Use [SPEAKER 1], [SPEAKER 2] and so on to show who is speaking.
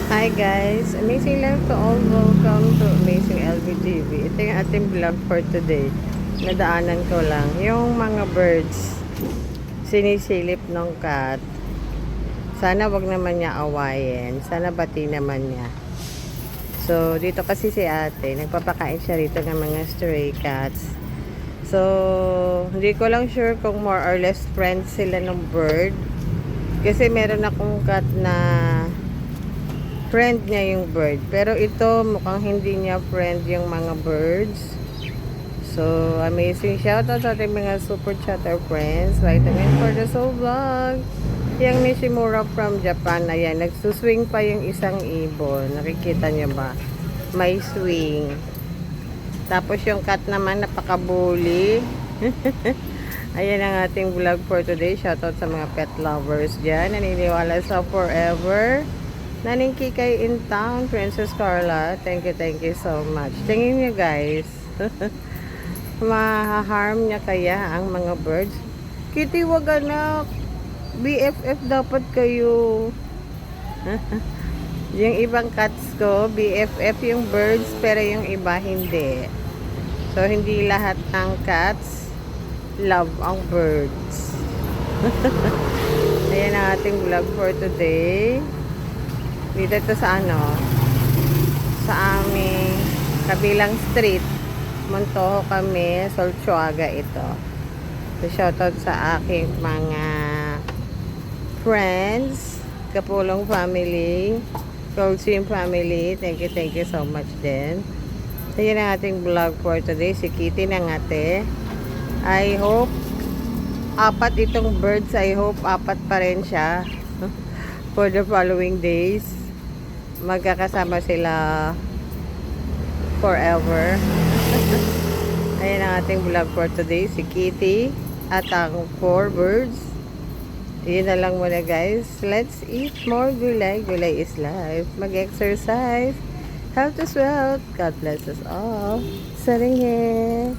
[SPEAKER 1] Hi guys, amazing life to all. Welcome to Amazing LBTV. Ito yung ating vlog for today. Nadaanan ko lang yung mga birds sinisilip ng cat. Sana wag naman niya awayin. Sana bati naman niya. So dito kasi si ate, nagpapakain siya rito ng mga stray cats. So hindi ko lang sure kung more or less friends sila ng bird. Kasi meron akong cat na friend niya yung bird. Pero ito, mukhang hindi niya friend yung mga birds. So, amazing shoutout sa ating mga super chatter friends. Right again for the soul vlog. Yung Nishimura from Japan, ayan, nagsuswing pa yung isang ibon. Nakikita niyo ba? May swing. Tapos yung cat naman, napaka-bully. Ayan ang ating vlog for today. Shoutout sa mga pet lovers dyan. Naniniwala sa forever. Naningki kay in town, Princess Carla. Thank you so much. Tingin nyo guys. Mahaharm niya kaya ang mga birds? Kitty, wag anak. BFF dapat kayo. Yung ibang cats ko, BFF yung birds, pero yung iba hindi. So, hindi lahat ng cats love ang birds. Ayan ang ating vlog for today. Dito ito sa sa aming kabilang street. Montoho kami, Solchuaga ito. So, shoutout sa aking mga friends, Kapulong family, Coaching family. Thank you so much din. So, yun ang ating vlog for today. Si Kitty ng ate. I hope, apat itong birds. I hope apat pa rin siya for the following days. Magkakasama sila forever. Ayan ang ating vlog for today, si Kitty at ang 4 birds. Yun na lang muna guys. Let's eat more gulay. Gulay is life. Mag-exercise. Health is wealth. God bless us all. Saring here.